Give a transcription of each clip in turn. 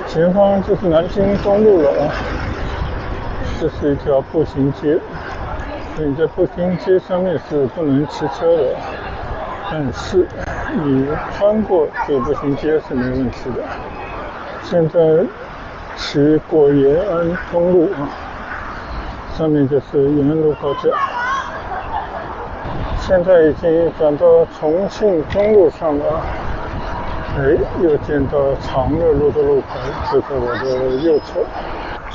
前方就是南京东路了啊，这是一条步行街，所以你在步行街上面是不能骑车的，但是你穿过这个步行街是没问题的。现在骑过延安东路啊，上面就是延安路高架，现在已经转到重庆中路上了。又见到长乐路的路牌，就在我的右侧。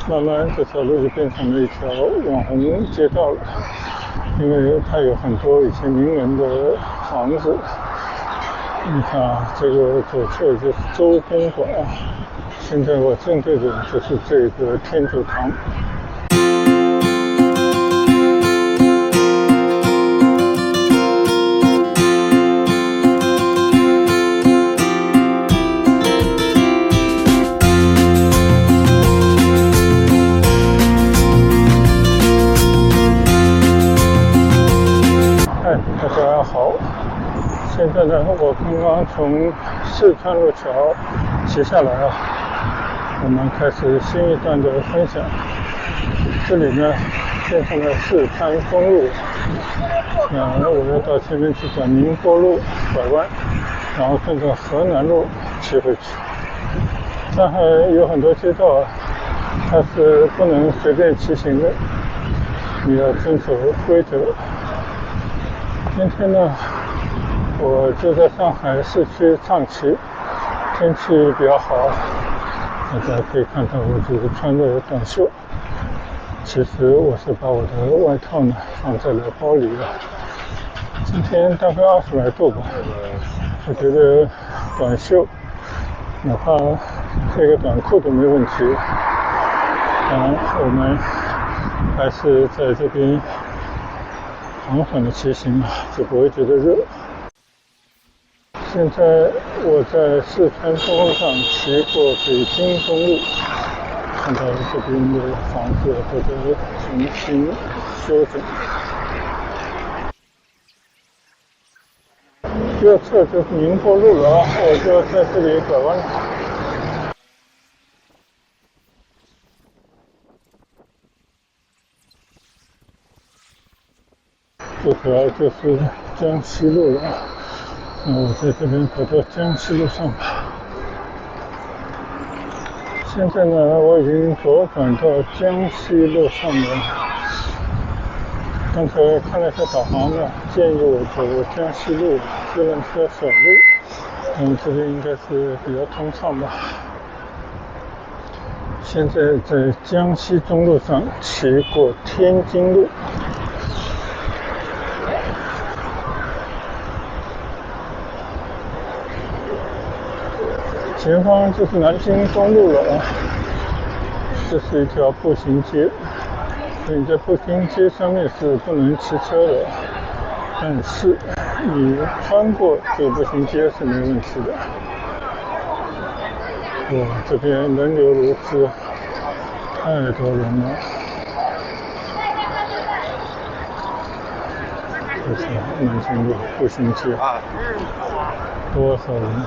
慢慢这条路就变成了一条网红街道了，因为它有很多以前名人的房子。你看啊，这个左侧就是周公馆，现在我正对着就是这个天主堂。大家好，现在呢，我刚刚从四川路桥骑下来啊，我们开始新一段的分享。这里呢，变成了四川公路，我要到前面去转宁波路拐弯，然后顺着河南路骑回去。上海有很多街道啊，它是不能随便骑行的，你要遵守规则。今天呢，我就在上海市区唱棋，天气比较好，大家可以看到我这个穿的短袖。其实我是把我的外套呢放在了包里了。今天大概20来度吧，我觉得短袖哪怕配个短裤都没问题。我们还是在这边缓缓的骑行啊，就不会觉得热。现在我在四川公路上骑过北京东路，看到这边的房子都在重新修整。右侧就是宁波路了啊，我就在这里拐弯。这条就是江西路了啊，那我在这边走到江西路上吧。现在呢，我已经左转到江西路上了。刚才看了一下导航呢，建议我走江西路，虽然是小路，这边应该是比较通畅吧。现在在江西中路上骑过天津路。前方就是南京东路了啊，这是一条步行街，所以你在步行街上面是不能骑车的，但是你穿过这个步行街是没问题的。这边人流如织，太多人了。这是南京路步行街，多少人？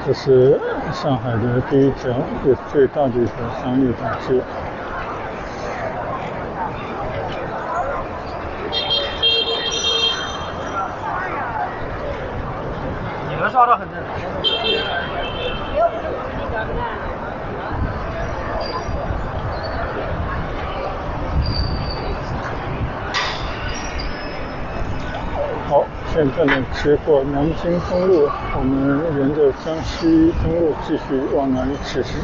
这是上海的第一条也是最大的一条商业大街。你们刷的很正常。好，现在呢，骑过南京东路，我们沿着江西东路继续往南骑行。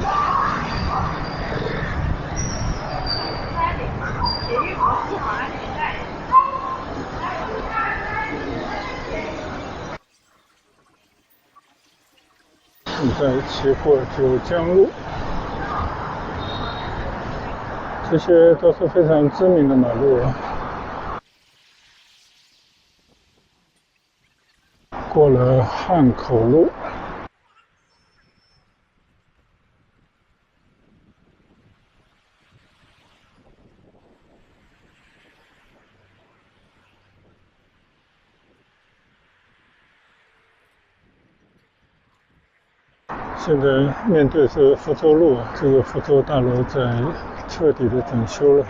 现在骑过九江路，这些都是非常知名的马路啊。过了汉口路，现在面对是福州路，这个福州大楼在彻底的整修了。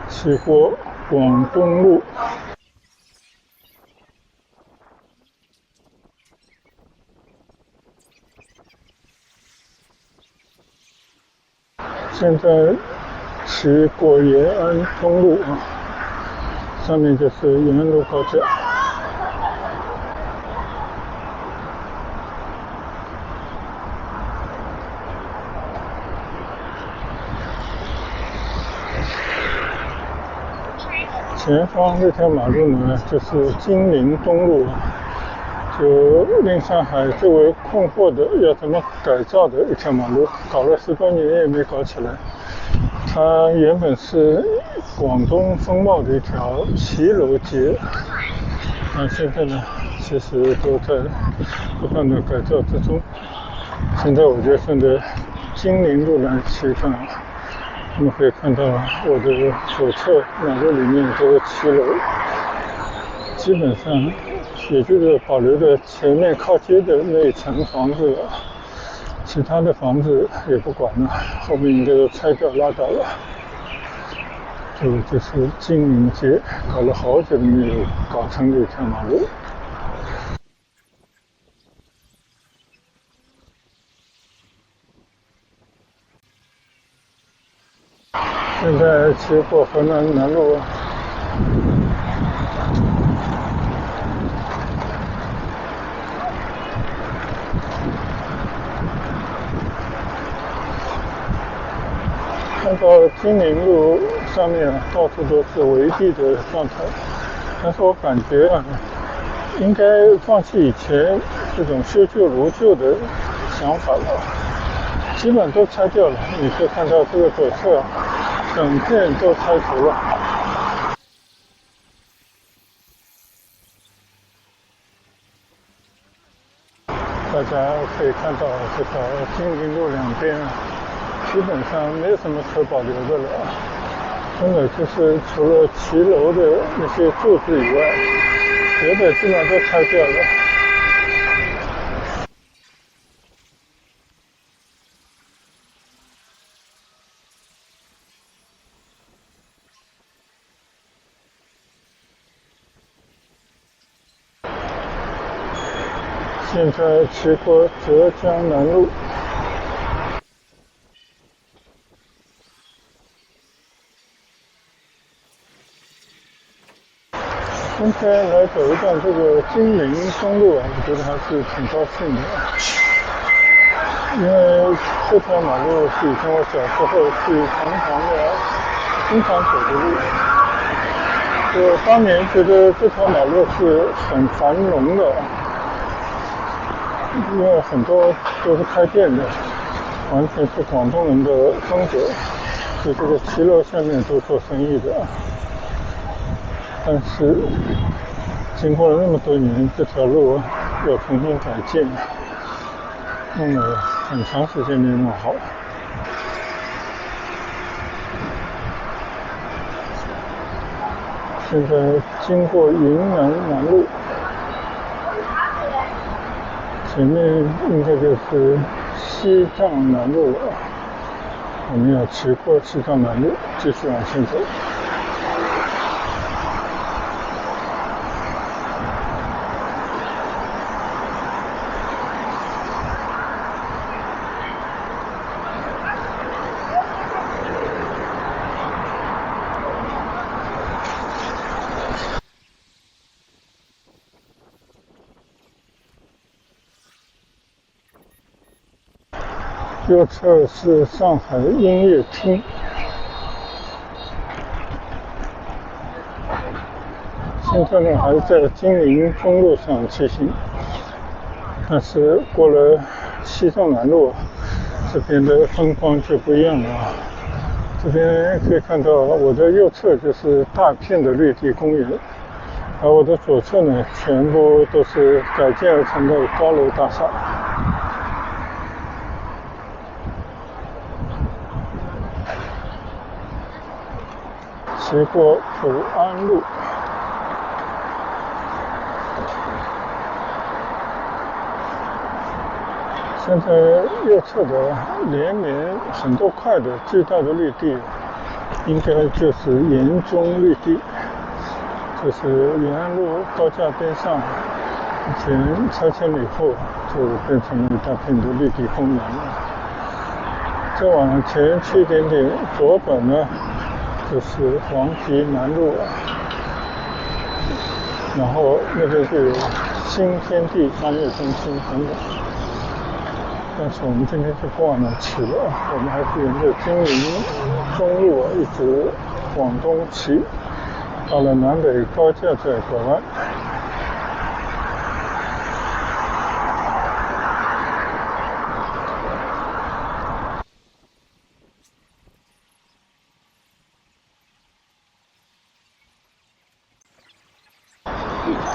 骑过广东路，现在骑过延安东路啊，上面就是延安路高架。前方这条马路呢，就是金陵东路，就令上海最为困惑的要怎么改造的一条马路，搞了10多年也没搞起来。它原本是广东风貌的一条骑楼街，那现在呢，其实都在不断的改造之中。现在我就顺着金陵路来骑上，我们可以看到我的左侧马路里面都是骑楼，基本上也就是保留着前面靠街的那一层房子，其他的房子也不管了，后面应该都拆掉拉倒了。这个就是金陵街，搞了好久都没有搞成的一条马路。现在骑过河南南路，看到金陵路上面到处都是围地的状态，但是我感觉应该放弃以前这种修旧如旧的想法了，基本都拆掉了。你可以看到这个左侧整片都拆除了。大家可以看到这条金陵路两边基本上没有什么可保留的了，真的就是除了骑楼的那些柱子以外，别的基本上都拆掉了。现在骑过浙江南路，今天来走一段这个金陵东路我觉得还是挺高兴的，因为这条马路是以前我小时候去常常的经常走的路。我当年觉得这条马路是很繁荣的，因为很多都是开店的，完全是广东人的风格，就这个骑楼下面都做生意的。但是经过了那么多年，这条路要重新改建，弄了很长时间没弄好。现在经过云南南路，前面应该就是西藏南路了。我们要骑过西藏南路，继续往前走。右侧是上海音乐厅。现在呢还在金陵中路上骑行，但是过了西藏南路，这边的风光就不一样了。这边可以看到我的右侧就是大片的绿地公园，而我的左侧呢全部都是改建而成的高楼大厦。骑过普安路，现在右侧的连绵很多块的巨大的绿地，应该就是延中绿地，就是延安路高架边上，以前拆迁了以后就变成了一大片的绿地公园了。再往前去一点点，左转呢就是黄陂南路，然后那边就有新天地商业中心等等。但是我们今天就不往那骑了，我们还是沿着金陵中路一直往东骑，到了南北高架再拐弯。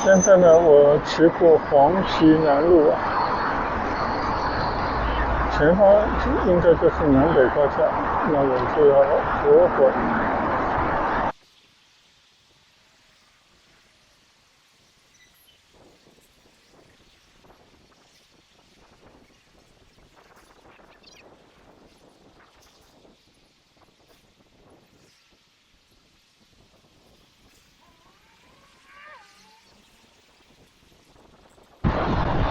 现在呢，我骑过黄陂南路，前方应该就是南北高架，那我就要左拐。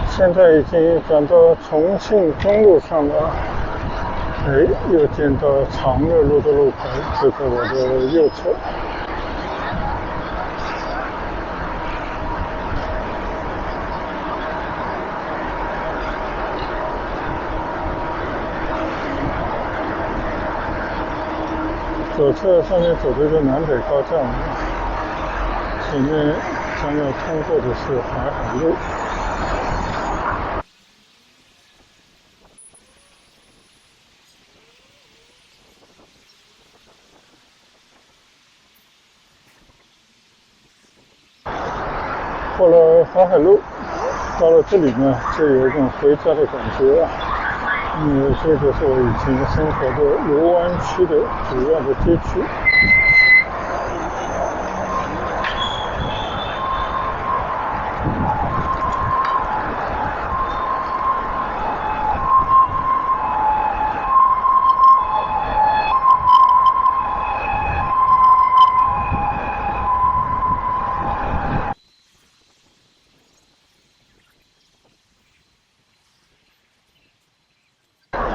现在已经转到重庆中路上了，又见到长乐路的路牌，就在我的右侧。左侧上面走的是南北高架，前面将要通过的是淮海路。过了淮海路，到了这里呢，就有一种回家的感觉啊。因为这就是我以前生活的卢湾区的主要的街区。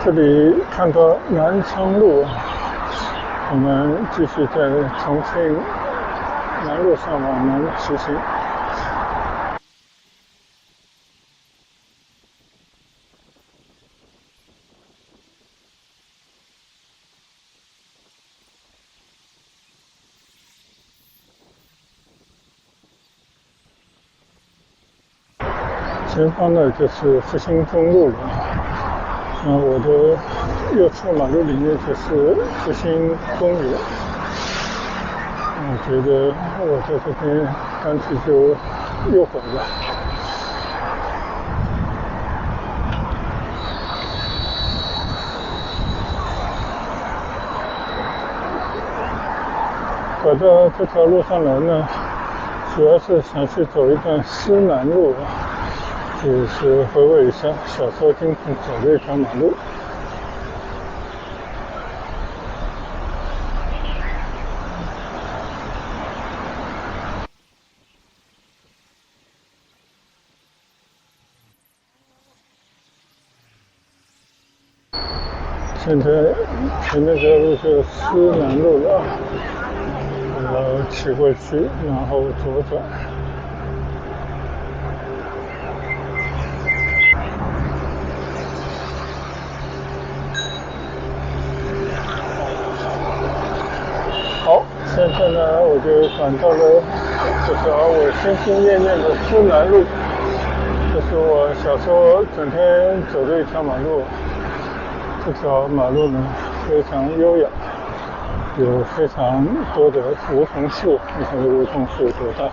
这里看到南昌路，我们继续在重庆南路上往南骑行。前方呢就是复兴中路了。我的右侧马路里面就是复兴公园，我觉得我在这边干脆就右拐吧。拐到这条路上来呢，主要是想去走一段思南路，就是回味一下小时候经常走的一条马路。现在前面这条路是思南路了，我要骑过去，然后左转。在呢，我就转到了这条我心心念念的珠南路，这是我小时候整天走的一条马路。这条马路呢非常优雅，有非常多的梧桐树，你看这梧桐树有多大？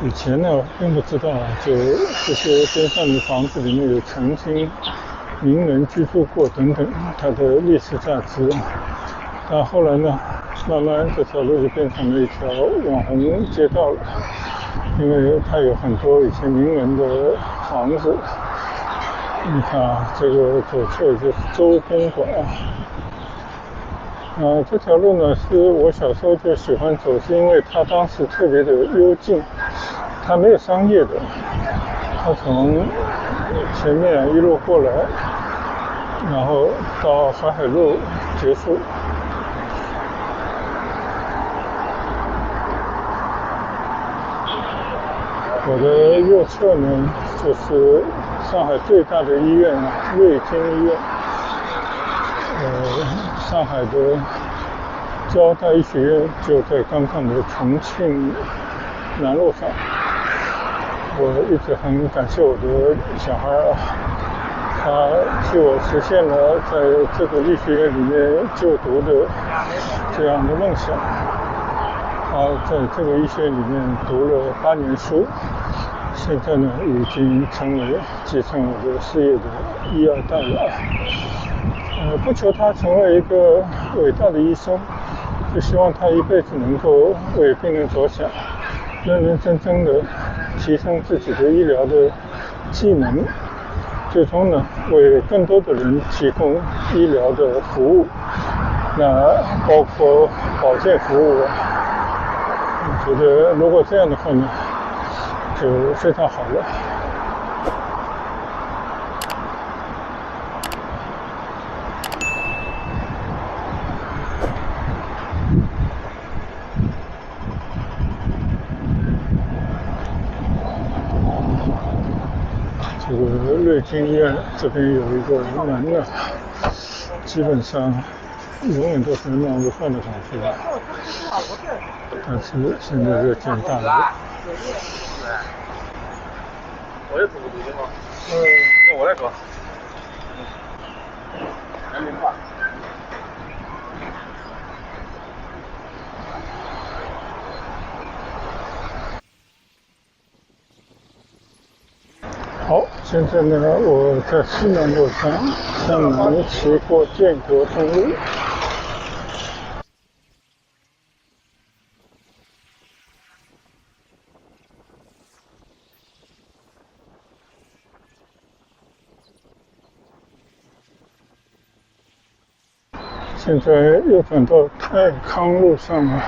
以前呢并不知道就这些边上的房子里面有曾经名人居住过等等，它的历史价值。但后来呢，慢慢这条路就变成了一条网红街道了，因为它有很多以前名人的房子。你看啊，这个左侧就是周公馆。这条路呢是我小时候就喜欢走，是因为它当时特别的幽静，它没有商业的，它从前面一路过来，然后到淮海路结束。我的右侧呢就是上海最大的医院瑞金医院，上海的交大医学院就在刚刚的重庆南路上。我一直很感谢我的小孩他替我实现了在这个医学院里面就读的这样的梦想。他在这个医学院里面读了8年书，现在呢已经成为继承我的事业的一二代了。不求他成为一个伟大的医生，就希望他一辈子能够为病人着想，认认真真的提升自己的医疗的技能，最终呢为更多的人提供医疗的服务，那包括保健服务。我觉得如果这样的话呢，就非常好了。这个瑞金医院这边有一个门呢，基本上永远都是人满为患的感觉，但是现在这建大了。我也走过这个吗？那我来说。2.8。好，现在呢，我在西南路上向南骑过建国东路。现在又转到泰康路上了。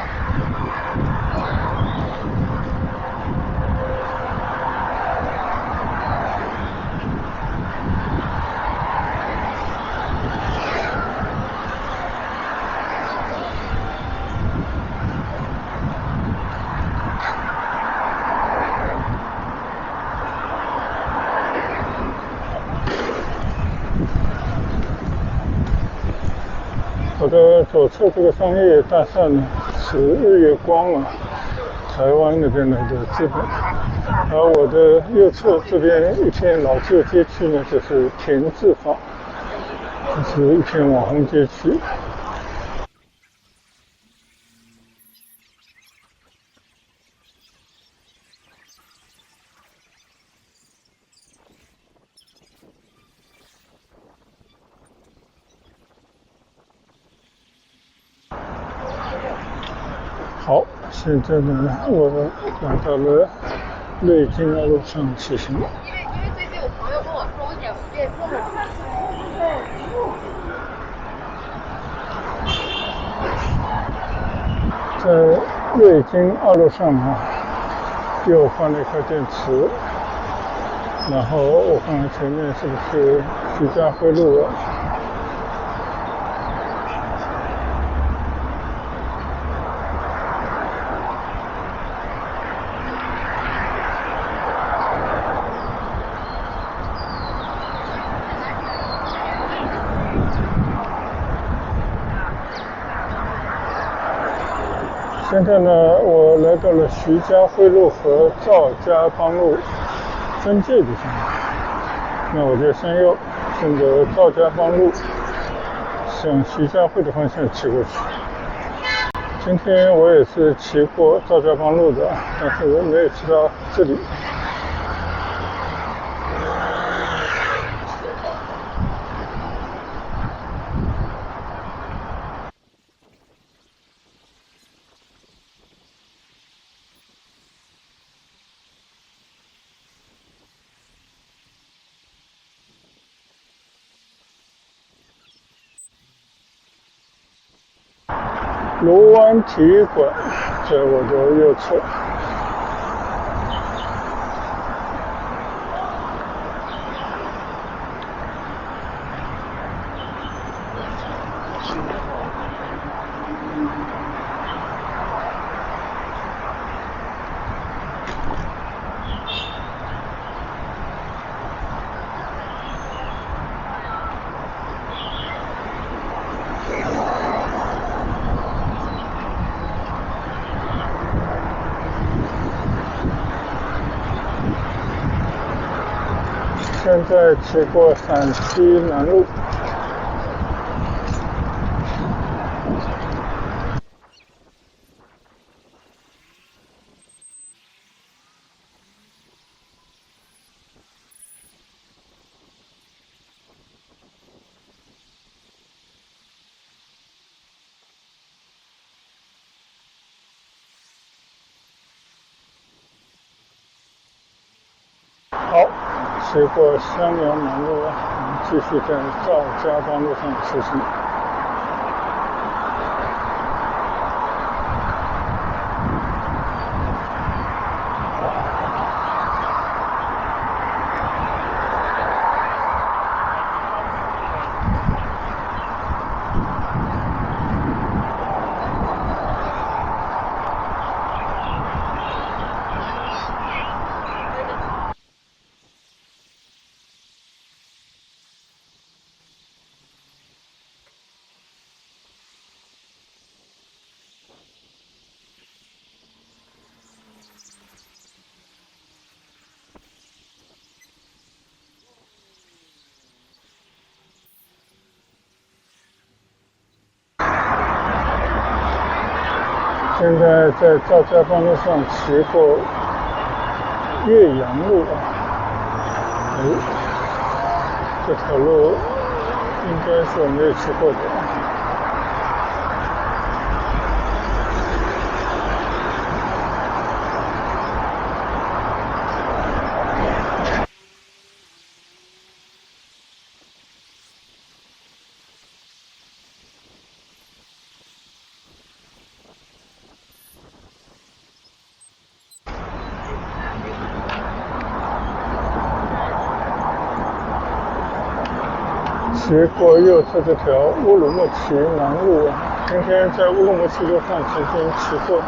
我的左侧这个商业大厦呢是日月光台湾那边来的资本，而我的右侧这边一片老旧街区呢就是田字坊，这是一片网红街区。好，现在呢，我来到了瑞金二路上骑行。因为最近有朋友跟我说，我变更了。在瑞金二路上又换了一块电池，然后我看看前面是不是徐家汇路现在呢，我来到了徐家汇路和赵家浜路分界地方，那我就先右顺着赵家浜路向徐家汇的方向骑过去。今天我也是骑过赵家浜路的，但是我没有骑到这里。卢湾体育馆在我的右侧。现在骑过陕西南路。好，骑过襄阳南路，我们继续在赵家浜路上前行。现在在赵家浜路上骑过岳阳路这条路应该是我没有骑过的。骑过右侧这条乌鲁木齐南路，今天在乌鲁木齐路上曾经骑过的。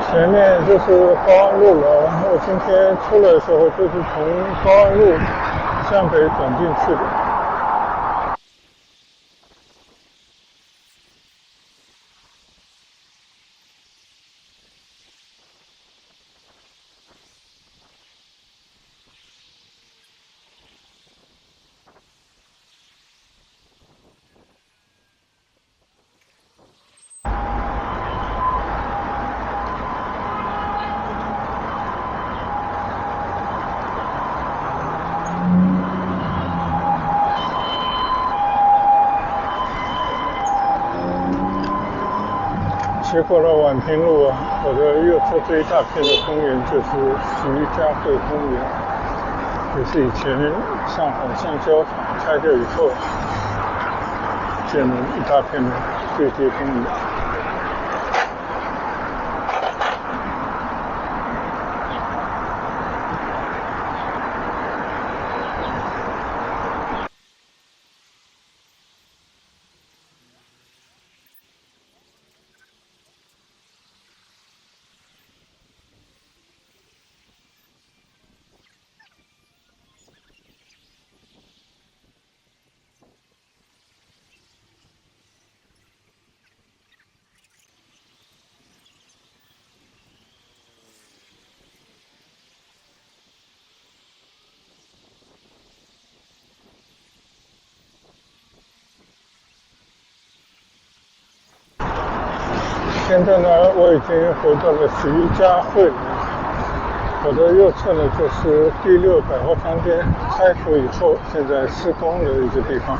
前面就是高安路了，我今天出来的时候就是从高安路向北转进去的。骑过了宛平路我的右侧这一大片的公园就是徐家汇公园。也是以前上海橡胶厂拆掉以后建了一大片的对接公路。现在呢，我已经回到了徐家汇，我的右侧呢就是第6百货商店拆除以后现在施工的一个地方。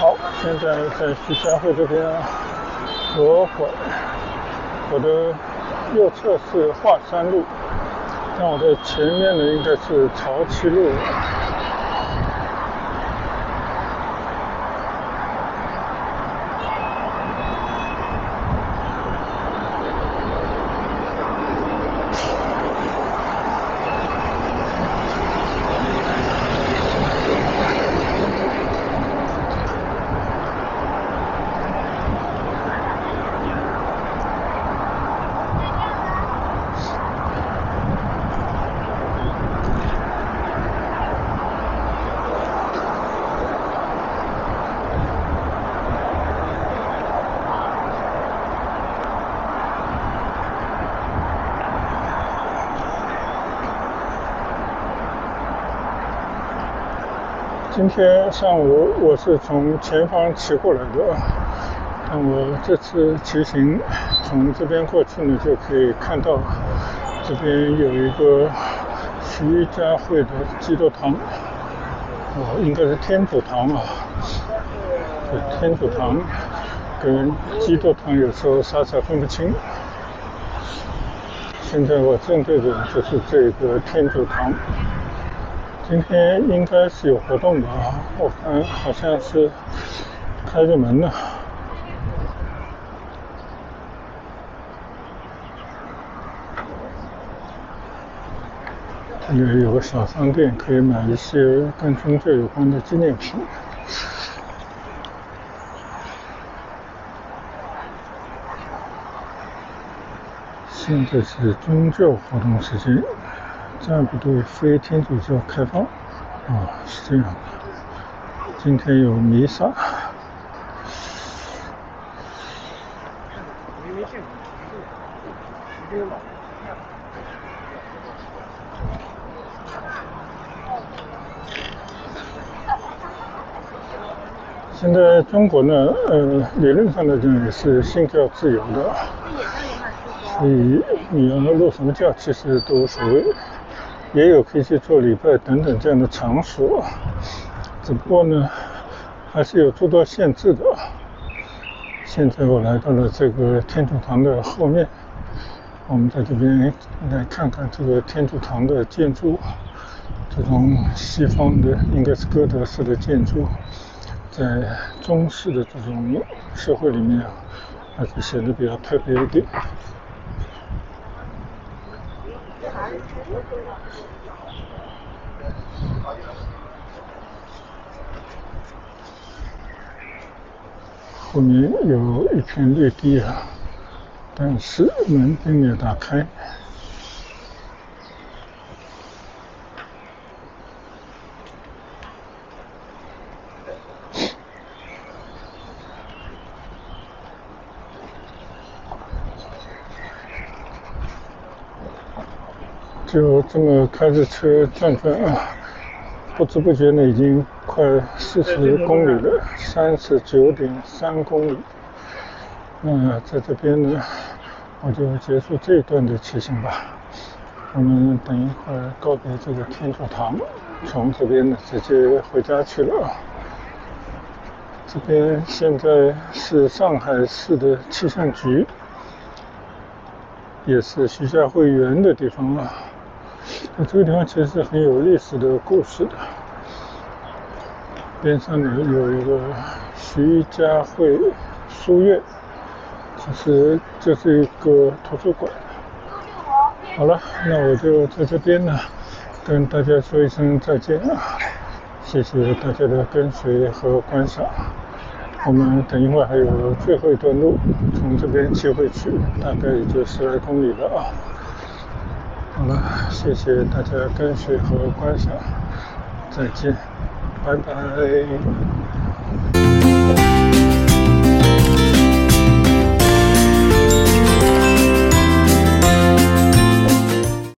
好，现在在徐家汇这边左拐，我的右侧是华山路，那我的前面呢应该是潮七路。今天上午我是从前方骑过来的，那我这次骑行从这边过去呢，就可以看到这边有一个徐家汇的基督堂，应该是天主堂吧，天主堂跟基督堂有时候傻傻分不清。现在我正对的就是这个天主堂。今天应该是有活动的啊，我看好像是开着门了。这里有个小商店，可以买一些跟宗教有关的纪念品。现在是宗教活动时间，占卜对非天主教开放。是这样的。今天有弥撒。现在中国呢，理论上来讲也是信教自由的，所以你要入什么教其实都无所谓，也有可以去做礼拜等等这样的场所，只不过呢，还是有诸多限制的。现在我来到了这个天主堂的后面，我们在这边来看看这个天主堂的建筑，这种西方的应该是哥德式的建筑，在中式的这种社会里面还是显得比较特别一点。后面有一片绿地啊，但是门并没有打开。就这么开着车转转啊，不知不觉呢已经快40公里了，39.3公里。那在这边呢，我就结束这一段的骑行吧。我们等一会儿告别这个天主堂，从这边呢直接回家去了。这边现在是上海市的气象局，也是徐家汇园的地方啊。那这个地方其实是很有历史的故事的。边上呢有一个徐家汇书院，其实这是一个图书馆。好了，那我就在这边呢跟大家说一声再见啊！谢谢大家的跟随和观赏。我们等一会儿还有最后一段路，从这边骑回去，大概也就10来公里了啊。好了，谢谢大家跟随和观赏，再见，拜拜。